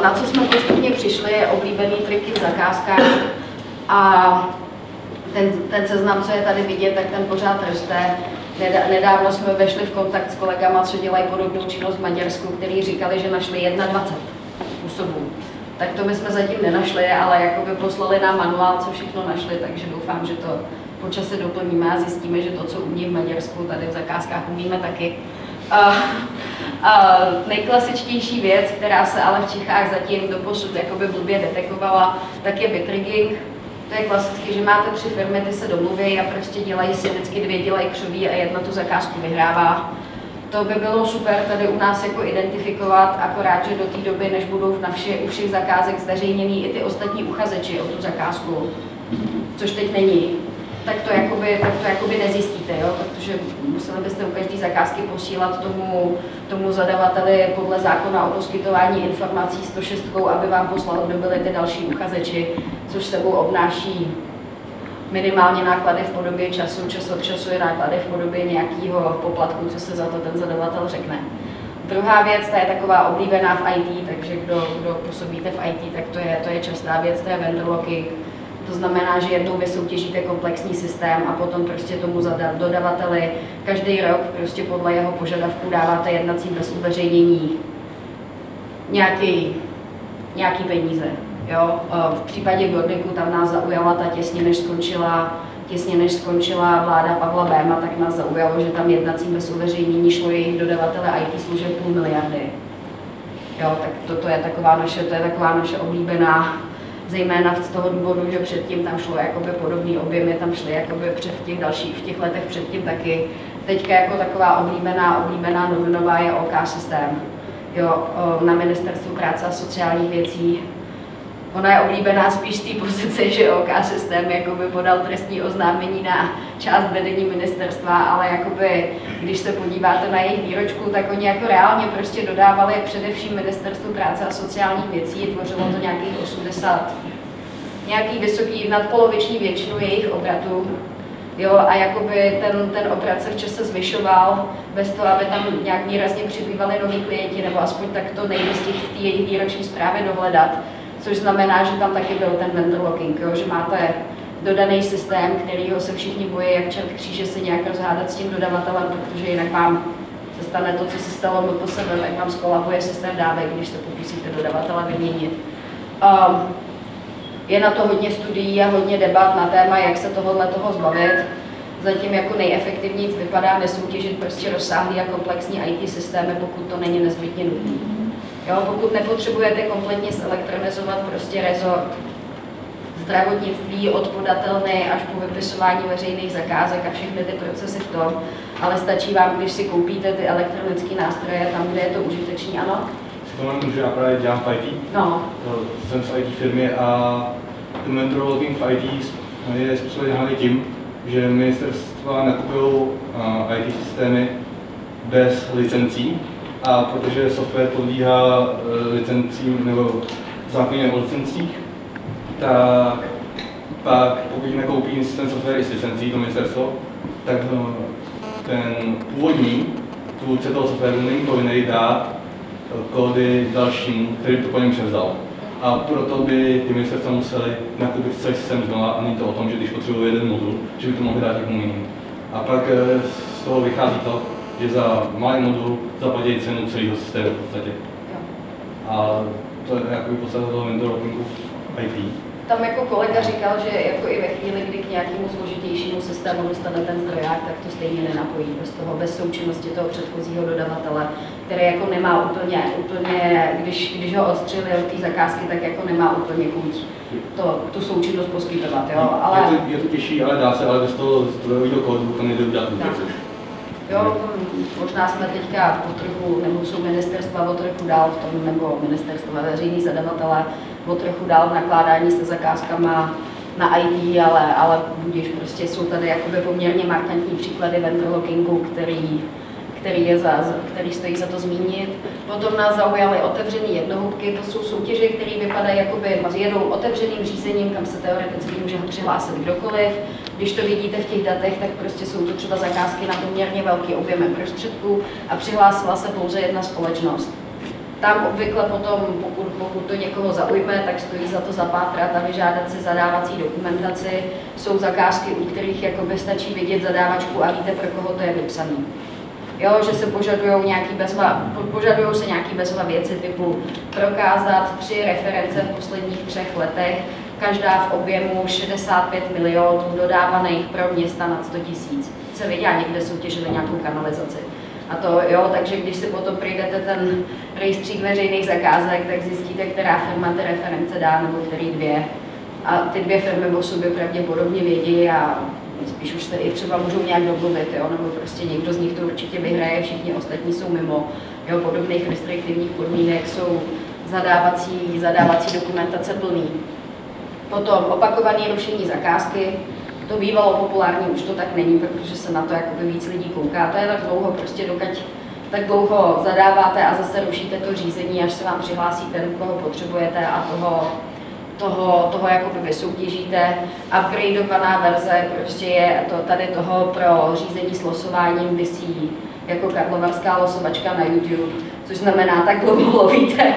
Na co jsme postupně přišli, je oblíbený triky v zakázkách a ten seznam, co je tady vidět, tak ten pořád roste. Nedávno jsme vešli v kontakt s kolegama, co dělají podobnou činnost v Maďarsku, kteří říkali, že našli 21 způsobů. Tak to my jsme zatím nenašli, ale jakoby poslali nám manuál, co všechno našli, takže doufám, že to po čase doplníme a zjistíme, že to, co umí v Maďarsku, tady v zakázkách umíme taky. Nejklasičtější věc, která se ale v Čechách zatím doposud jakoby blbě detekovala, tak je bitrigging. To je klasicky, že máte 3 firmy, ty se domluví a prostě dělají si vždycky 2 dělají křoví a jedna tu zakázku vyhrává. To by bylo super tady u nás jako identifikovat, akorát, že do té doby, než budou u všech zakázek zveřejněný i ty ostatní uchazeči o tu zakázku, což teď není, tak to jakoby nezjistíte, jo? Protože museli byste u každé zakázky posílat tomu zadavateli podle zákona o poskytování informací 106, aby vám poslal, kdo byli ty další uchazeči, což sebou obnáší minimálně náklady v podobě času, čas od času je náklady v podobě nějakého poplatku, co se za to ten zadavatel řekne. Druhá věc, ta je taková oblíbená v IT, takže kdo působíte v IT, tak to je častá věc, to je vendor locking. To znamená, že jednou vysoutěžíte komplexní systém a potom prostě tomu dodavateli každý rok prostě podle jeho požadavků dáváte jednací bez uveřejnění nějaký peníze. Jo? V případě Gordiku tam nás zaujala ta těsně než skončila vláda Pavla Béma, tak nás zaujalo, že tam jednacím bez uveřejnění šlo jejich dodavatele IT služeb 500 miliardy. Jo, tak to je taková naše oblíbená, zejména z toho důvodu, že předtím tam šlo jakoby podobný objemy, tam šly jakoby v těch letech předtím taky. Teďka jako taková oblíbená novinová je OK systém. Jo, na Ministerstvu práce a sociálních věcí. Ona je oblíbená spíš z té pozice, že OK systém jakoby podal trestní oznámení na část vedení ministerstva, ale jakoby, když se podíváte na jejich výročku, tak oni jako reálně prostě dodávali především Ministerstvu práce a sociálních věcí, tvořilo to nějakých 80, nějaký vysoký, nadpoloviční většinu jejich obratů. Jo, a jakoby ten obrat se v čase zvyšoval bez toho, aby tam nějak výrazně přibývali noví klienti, nebo aspoň tak to nejde z té jejich výroční zprávy dohledat. Což znamená, že tam taky byl ten vendor locking, jo? Že máte dodaný systém, kterýho se všichni bojí, jak čert kříže se nějak rozhádat s tím dodavatelem, protože jinak vám se stane to, co se stalo MPSV, tak vám zkolabuje systém dávek, když se pokusíte dodavatele vyměnit. Je na to hodně studií a hodně debat na téma, jak se toho zbavit. Zatím jako nejefektivněji vypadá nesoutěžit prostě rozsáhlý a komplexní IT systémy, pokud to není nezbytně nutné. Jo, pokud nepotřebujete kompletně zelektronizovat prostě rezort zdravotnictví od podatelny až po vypisování veřejných zakázek a všechny ty procesy v tom, ale stačí vám, když si koupíte ty elektronické nástroje tam, kde je to užitečný, ano? To můžu, já právě dělám v IT. No. Jsem v IT firmě a ten vendor locking v IT je způsobený tím, že ministerstva nakupují IT systémy bez licencí. A protože software podléhá licencím nebo zákoně o licencích, tak pak pokud nakoupí ten software i s licencí, to ministerstvo, tak ten původní tvůrce toho softwaru není povinný dát kódy dalšímu, který to po něm převzal. A proto by ty ministerstva museli nakoupit celý systém znova a není to o tom, že když potřebují jeden modul, že by to mohli dát někomu jinému. A pak z toho vychází to, že za malý modul zaplatí cenu celého systému v podstatě. A to je jakoby podstata toho vendor lockingu IT. Tam jako kolega říkal, že jako i ve chvíli, kdy k nějakému složitějšímu systému dostane ten zdroják, tak to stejně nenapojí bez součinnosti toho předchozího dodavatele, který jako nemá úplně když ho odstřelil od té zakázky, tak jako nemá úplně chuť tu součinnost poskytovat. Jo? Ale... Je to těžší, ale dá se, ale bez toho zdrojového kódu to nejde udělat vůbec. Jo, možná jsme teďka nebo jsou ministerstva o trochu dál v tom, nebo ministerstva veřejný zadavatele o trochu dál v nakládání se zakázkama na IT, ale budíš, prostě jsou tady jakoby poměrně markantní příklady vendor lockingu, který stojí za to zmínit. Potom nás zaujaly otevřený jednohubky, to jsou soutěže, které vypadají jakoby jedou otevřeným řízením, kam se teoreticky může přihlásit kdokoliv. Když to vidíte v těch datech, tak prostě jsou to třeba zakázky na poměrně velký objem prostředků a přihlásila se pouze jedna společnost. tam obvykle potom, pokud to někoho zaujme, tak stojí za to zapátrat a vyžádat si zadávací dokumentaci. Jsou zakázky, u kterých jakoby stačí vidět zadávačku a víte, pro koho to je vypsaný. Jo, že se požadují se nějaké bezva věci typu prokázat 3 reference v posledních 3 letech, každá v objemu 65 milionů dodávaných pro města nad 100 000. Se viděla, někde soutěžili nějakou kanalizaci. A to jo, takže když si potom přijdete ten rejstřík veřejných zakázek, tak zjistíte, která firma ty reference dá, nebo který 2. A ty 2 firmy o sobě pravděpodobně vědí a spíš už se i třeba můžou nějak domluvit, jo, nebo prostě někdo z nich to určitě vyhraje, všichni ostatní jsou mimo. Jo, podobných restriktivních podmínek jsou zadávací dokumentace plný. Potom opakované rušení zakázky, to bývalo populární, už to tak není, protože se na to jakoby víc lidí kouká. To je tak dlouho, prostě dokud tak dlouho zadáváte a zase rušíte to řízení, až se vám přihlásí ten, koho potřebujete a toho jakoby vysoutěžíte. Upgradeovaná verze prostě je to tady toho pro řízení s losováním visí jako karlovarská losovačka na YouTube, což znamená, tak dlouho lovíte,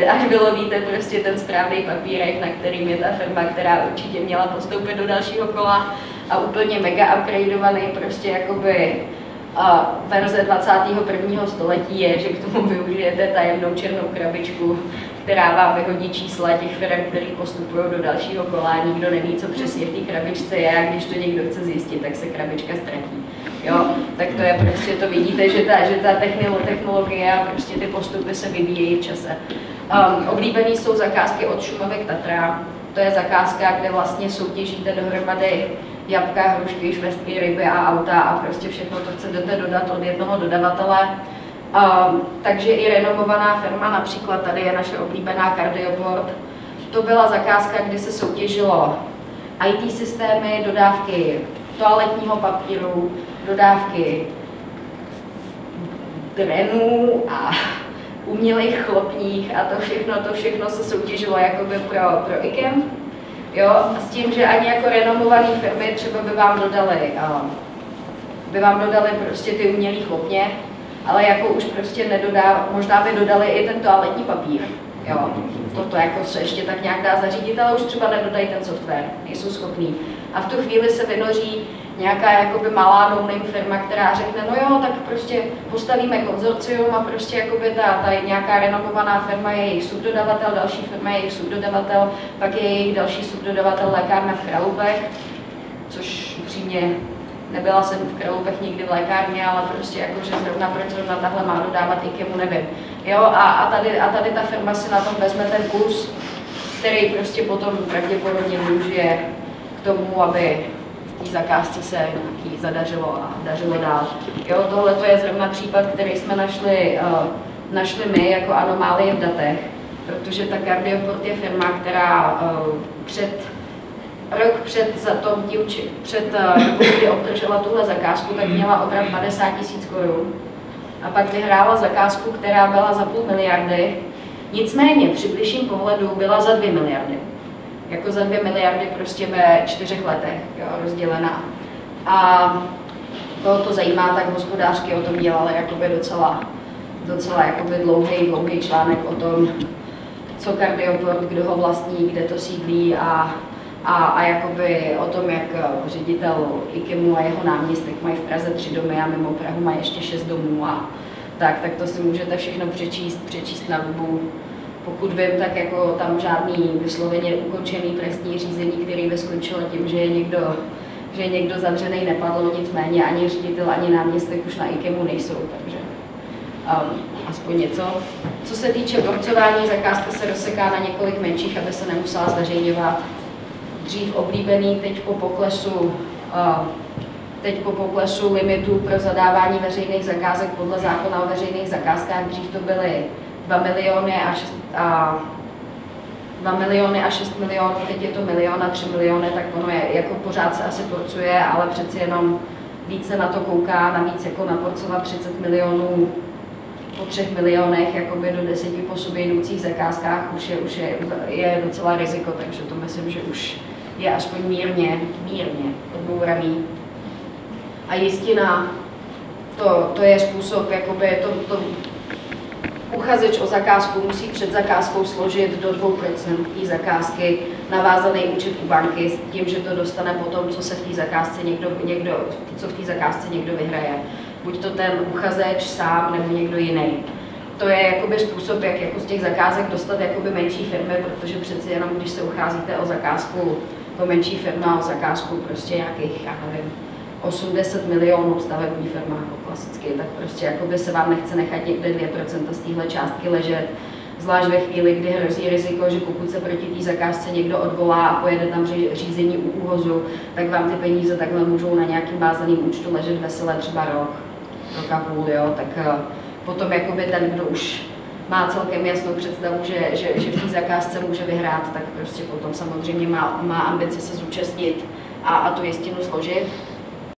až vylovíte prostě ten správný papírek, na kterým je ta firma, která určitě měla postoupit do dalšího kola a úplně mega upgradeovaný prostě jakoby verze 21. století je, že k tomu využijete tajemnou černou krabičku, která vám vyhodí čísla těch firm, které postupují do dalšího kola. Nikdo neví, co přesně v té krabičce je a když to někdo chce zjistit, tak se krabička ztratí. Jo, tak to je prostě, to vidíte, že ta technologie a prostě ty postupy se vyvíjejí v čase. Oblíbený jsou zakázky od Šumavy k Tatra. To je zakázka, kde vlastně soutěžíte dohromady jabka, hrušky, švestky, ryby a auta a prostě všechno to chcete dodat od jednoho dodavatele. Takže i renomovaná firma, například tady je naše oblíbená Cardioport. To byla zakázka, kdy se soutěžilo IT systémy, dodávky toaletního papíru, dodávky drenů a umělých chlopních a to všechno se soutěžilo jakoby pro IKEM. Jo, s tím, že ani jako renomované firmy třeba by vám dodali prostě ty umělý chlopně, ale jako už prostě možná by dodali i ten toaletní papír. Jo, toto jako se ještě tak nějak dá zařídit, ale už třeba nedodají ten software, nejsou schopní. A v tu chvíli se vynoří nějaká jakoby malá no-name firma, která řekne, no jo, tak prostě postavíme konzorcium a prostě jakoby ta nějaká renomovaná firma je jejich subdodavatel, další firma je jejich subdodavatel, pak je jejich další subdodavatel lékárna v Kralupech, což upřímně nebyla jsem v Kralupech nikdy v lékárně, ale prostě jakože proč zrovna tahle má dodávat IKEMu, nevím. Jo, a tady ta firma si na tom vezme ten kus, který prostě potom pravděpodobně využije k tomu, aby v té zakázce se nějaký zadařilo a dařilo dál. Jo, tohle je zrovna případ, který jsme našli my jako anomálie v datech, protože ta Cardioport je firma, která rok před kdy obdržela tuhle zakázku, tak měla obrat 50 000 korun a pak vyhrála zakázku, která byla za 500 miliardy, nicméně při bližším pohledu byla za 2 miliardy. Jako za 2 miliardy prostě ve 4 letech, jo, rozdělená. A koho to zajímá, tak hospodářky o tom dělali jakoby docela jakoby dlouhý článek o tom, co Cardioport, kdo ho vlastní, kde to sídlí a jakoby o tom, jak ředitel IKEMu a jeho náměstek mají v Praze 3 domy a mimo Prahu mají ještě 6 domů a tak to si můžete všechno přečíst na webu. Pokud vím, tak jako tam žádný vysloveně ukončený trestní řízení, který by skončilo tím, že je někdo zavřený, nepadlo, nicméně ani ředitel, ani náměstek už na IKEMu nejsou, takže aspoň něco. Co se týče borcování, zakázka se rozseká na několik menších, aby se nemusela zveřejňovat. Dřív oblíbený, teď po poklesu limitů pro zadávání veřejných zakázek podle zákona o veřejných zakázkách, dřív to byly 2 miliony a 6 milionů, teď je to 1 milion a 3 miliony, tak ono je, jako pořád se asi porcuje, ale přeci jenom více na to kouká, navíc jako naporcovat 30 milionů po 3 milionech jakoby do 10 po sobě jdoucích zakázkách už je docela riziko, takže to myslím, že už je aspoň mírně odbouraný. A jistina, to je způsob, jakoby to uchazeč o zakázku musí před zakázkou složit do 2% té zakázky navázaný účet u banky s tím, že to dostane potom, co se v té zakázce někdo vyhraje. Buď to ten uchazeč sám nebo někdo jiný. To je jakoby způsob, jak jako z těch zakázek dostat jakoby menší firmy, protože přeci jenom, když se ucházíte o zakázku jako menší firma, o zakázku prostě nějakých, já nevím, 8-10 milionů stavební firma jako klasicky, tak prostě jakoby se vám nechce nechat někde 2% z téhle částky ležet. Zvlášť ve chvíli, kdy hrozí riziko, že pokud se proti té zakázce někdo odvolá a pojede tam řízení u ÚOHSu, tak vám ty peníze takhle můžou na nějakým vázaným účtu ležet veselé třeba rok a půl, jo, tak potom jakoby ten, kdo už má celkem jasnou představu, že v té zakázce může vyhrát, tak prostě potom samozřejmě má ambici se zúčastnit a tu jistinu složit.